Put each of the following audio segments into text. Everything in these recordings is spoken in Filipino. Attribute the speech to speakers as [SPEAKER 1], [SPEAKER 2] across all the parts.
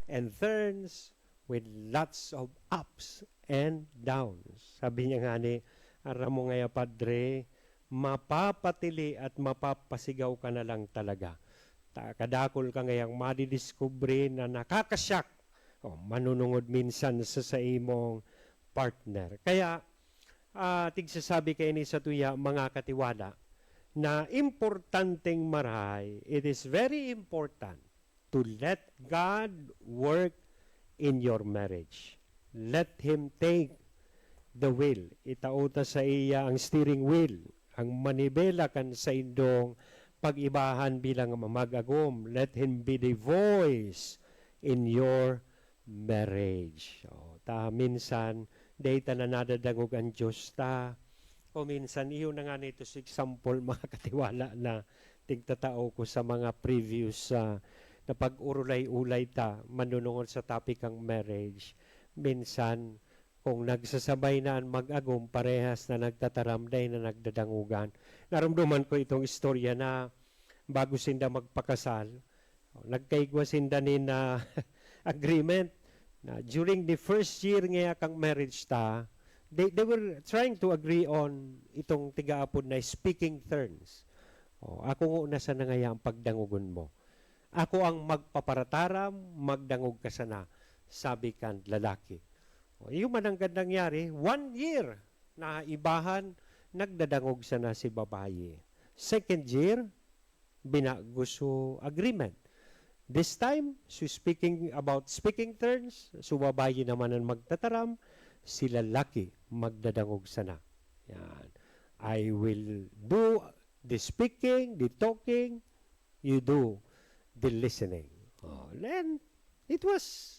[SPEAKER 1] and thorns with lots of ups and downs. Sabi niya nga ni, aram mo ngaya padre, mapapatili at mapapasigaw ka na lang talaga. Kadakol ka ngayang madidiskubre na nakakasyak o manunungod minsan sa imong partner. Kaya, tigsasabi kayo ni sa tuya, mga katiwala, na importanteng marahay, it is very important to let God work in your marriage. Let Him take the wheel. Itauta sa iya ang steering wheel, ang manibela kan sa indong pag-ibahan bilang mamagagom. Let Him be the voice in your marriage. Minsan, data na nadadangog ang Diyos ta. O minsan, iyo na nga nito sa example, mga katiwala na tigtatao ko sa mga previous na pag-urulay-ulay ta, manunungod sa topic ang marriage. Minsan, kung nagsasabay na ang mag-agom, parehas na nagtataramday na nagdadangugan. Naramdaman ko itong istorya na bago sinda magpakasal, nagkaigwa sinda ni na agreement na during the first year nga kang marriage ta, they were trying to agree on itong tigaapod na speaking terms. Ako nga nasa na ngaya ang pagdangugon mo. Ako ang magpaparataram, magdangog ka sana, sabi kan lalaki. Yung man ang nangyari, 1 year na ibahan, nagdadangog sana si babae. Second year, binaguso agreement. This time, so speaking about speaking terms, so babae naman ang magtataram, si lalaki magdadangog sana. Yan. I will do the speaking, the talking, you do the listening. Then, it was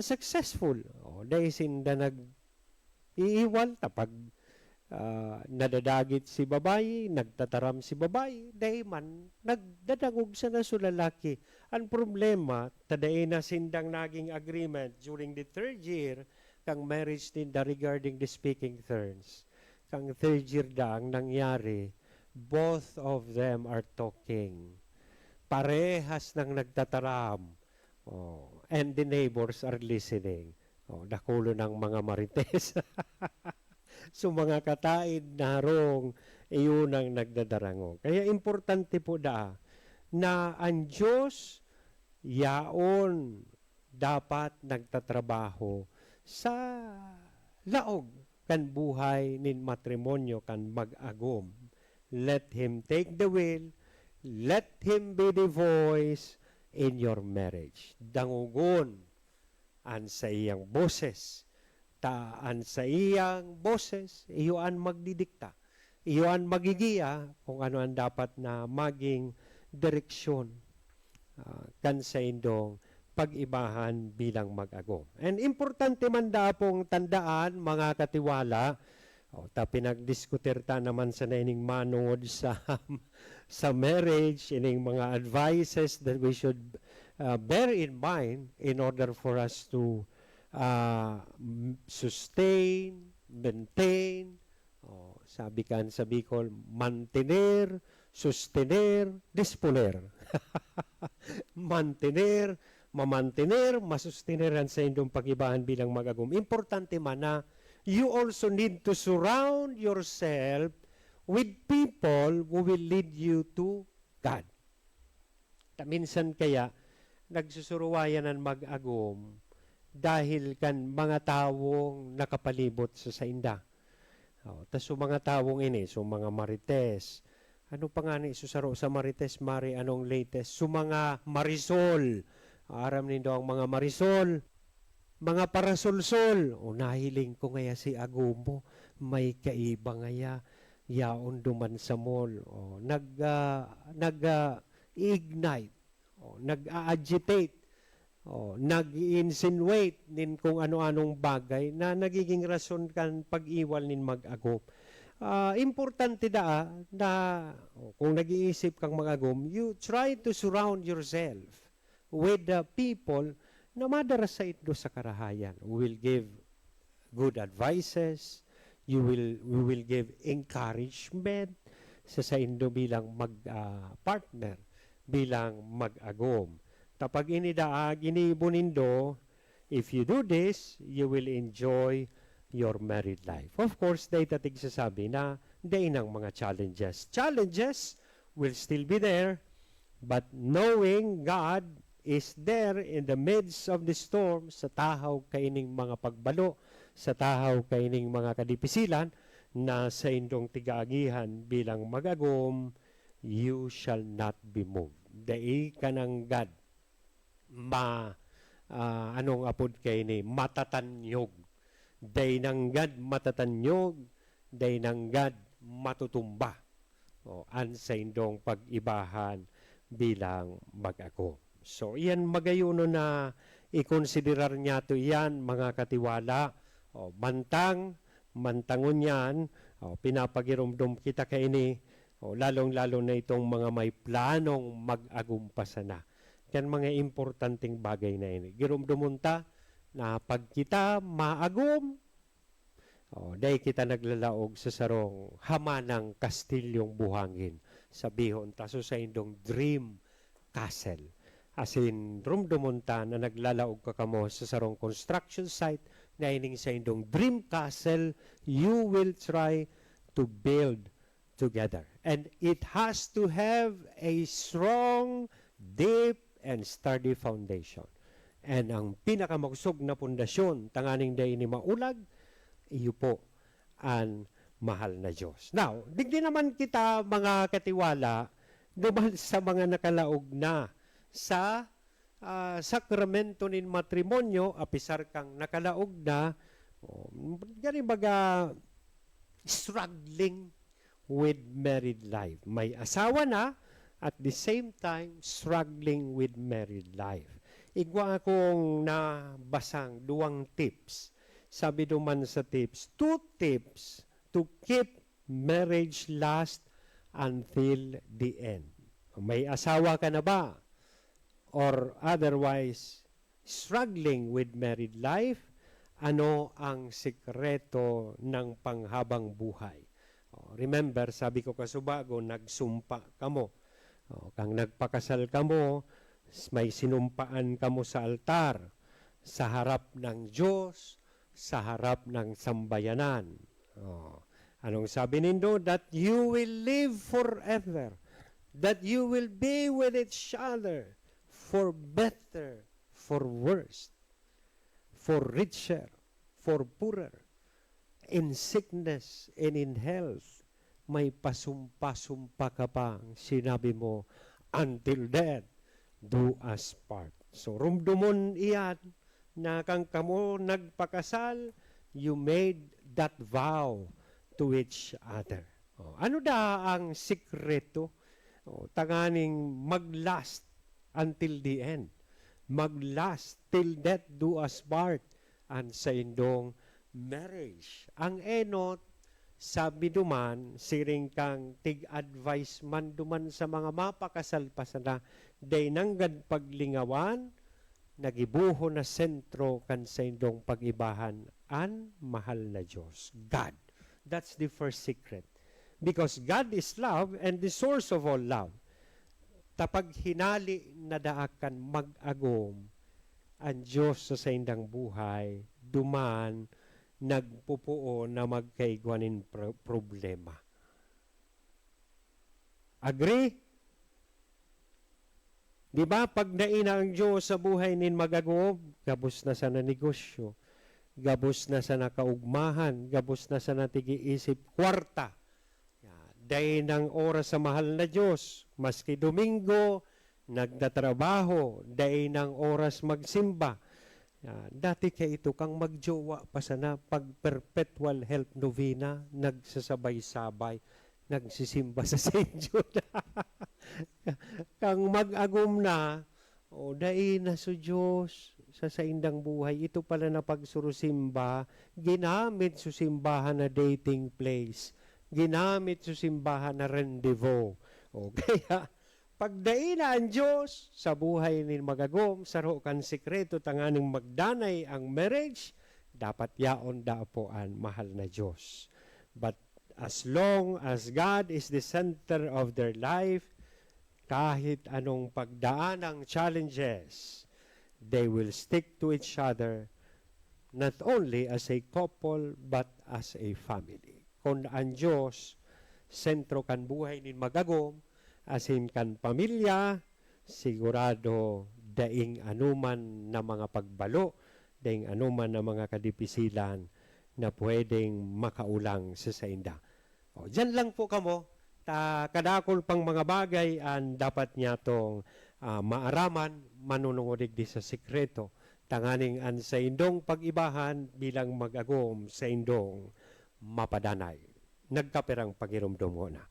[SPEAKER 1] successful. Dahil sinda nag-iiwal, tapag nadadagit si babae, nagtataram si babae, dahil man, nagdadangog sa naso lalaki. Ang problema, tadain na sindang naging agreement during the third year, kang marriage ninda regarding the speaking terms. Kang third year da ang nangyari, both of them are talking. Parehas nang nagtataram. And the neighbors are listening. Dakulo ng mga marites. So mga kataid narong iyon ang nagdadarangog. Kaya importante po na ang Diyos yaon dapat nagtatrabaho sa laog kan buhay nin matrimonyo kan mag-agom. Let Him take the wheel. Let Him be the voice in your marriage. Dangugon an sa iyang boses. Taan sa iyang boses, iyoan magdidikta. Iyoan magigiya kung ano ang dapat na maging direksyon kan sa indong pag-ibahan bilang mag-agom. And importante man pong tandaan, mga katiwala, pinagdiskutir ta naman sa naining manod sa marriage, ining mga advices that we should bear in mind in order for us to sustain, maintain, sabi kan sa Bicol, mantener, sustener, disponer. Mantener, mamantener, masusteneran sa indong pag-ibahan bilang mag-agom. Importante man na you also need to surround yourself with people who will lead you to God. Minsan kaya, nagsusuruwayan ang mag-agom dahil kan mga tawong nakapalibot sa inda. Tas mga tawong ini, mga marites. Ano pa nga ni susaro sa marites, mari anong latest? Mga marisol. Aram nindo ang mga marisol. Mga parasolsol. Nahiling ko ngaya si Agumo. May kaiba ngaya. Yaon duman sa mall. Nag-ignite. Nag-agitate. Nag-insinuate nin kung ano-anong bagay na nagiging rason kan pag-iwal nin mag-agom. Importante na kung nag-iisip kang mag-agom, you try to surround yourself with the people na madarasait do sa karahayan. We will give good advices, we will give encouragement sa indo bilang mag-partner, bilang mag-agom. Tapag inidaag, inibunindo, if you do this, you will enjoy your married life. Of course, day tatig sasabi na day ng mga challenges. Challenges will still be there, but knowing God is there in the midst of the storm, sa tahaw kaining mga pagbalo, sa tahaw kaining mga kadipisilan, na sa indong tigaagihan bilang magagom, you shall not be moved. Dai ka ng God, anong apod kay ni matatanyog. Day ng God matatanyog, day ng God matutumba. An sa indong pag-ibahan bilang mag-ako. So, iyan magayuno na ikonsiderar niya to iyan, mga katiwala. Mantangon yan, pinapagirumdum kita kaini, lalong-lalo na itong mga may planong mag-agumpasa na. Yan mga importanteng bagay na ini. Girumdumunta na pag kita maagum, dahil kita naglalaog sa sarong hamanang kastilyong buhangin. Sabihon, taso sa indong dream castle. As in, rumdumunta na naglalaog ka kamo sa sarong construction site, na ining sa indong dream castle, you will try to build together. And it has to have a strong, deep, and sturdy foundation. And ang pinakamagsog na pundasyon, tanganing day ni maulag, iyo po ang mahal na Diyos. Now, digdi naman kita mga katiwala, duman sa mga nakalaog na sa sakramento nin matrimonyo, apisar kang nakalaog na, gani baga struggling with married life. May asawa na, at the same time, struggling with married life. Igwa akong nabasang 2 tips. Sabi duman sa tips, 2 tips to keep marriage last until the end. May asawa ka na ba? Or otherwise, struggling with married life, ano ang sikreto ng panghabang buhay? Remember, sabi ko kasubago, nagsumpa kamo. Kang nagpakasal kamo, may sinumpaan kamo sa altar, sa harap ng Diyos, sa harap ng sambayanan. Anong sabi nindo? That you will live forever. That you will be with each other. For better, for worse, for richer, for poorer, in sickness and in health, may pasumpa-sumpa ka pang sinabi mo, until death do us part. So, rumdumon iyan na kang kamo nagpakasal, you made that vow to each other. Ano da ang sikreto? Tanganing maglast until the end. Maglast till death do us part. Ang sa indong marriage. Ang enot, sabi duman, siring kang tig-advise man duman sa mga mapakasal pa sana, day nanggad paglingawan, nagibuho na sentro kan sa indong pag-ibahan, an mahal na Diyos, God. That's the first secret. Because God is love and the source of all love. Tapag hinali na daakan mag-agom, ang Diyos sa indang buhay, duman, nagpupuo na magkaigwanin problema. Agree? Di ba, pag naina ang Diyos sa buhay nin magagob, gabos na sa negosyo, gabos na sa nakaugmahan, gabos na sa natigi-isip kwarta, day ng oras sa mahal na Diyos, maski Domingo, nagtatrabaho, day ng oras magsimba. Dati kay ito kang magjowa pa sana pag perpetual health novena, nagsasabay-sabay, nagsisimba sa St. Jude. Kang mag-agum na, day na sa Diyos, sa saindang buhay, ito pala na pagsurusimba, ginamit susimbahan na dating place, ginamit susimbahan na rendezvous. Kaya, pagdain na ang Diyos sa buhay ni magagom, saro kan sikreto tanganing magdanay ang marriage, dapat yaon daapoan mahal na Diyos. But as long as God is the center of their life, kahit anong pagdaanang challenges, they will stick to each other not only as a couple but as a family. Kung ang Diyos, sentro kan buhay nin magagom, asin kan pamilya, sigurado daing anuman na mga pagbalo, daing anuman na mga kadipisilan na pwedeng makaulang sa sainda. O, dyan lang po kamo, kadakol pang mga bagay ang dapat niya tong maaraman, manunungudig di sa sikreto, tanganing an sa indong pag-ibahan bilang mag-agom sa indong mapadanay. Nagkaperang pagirumdum na.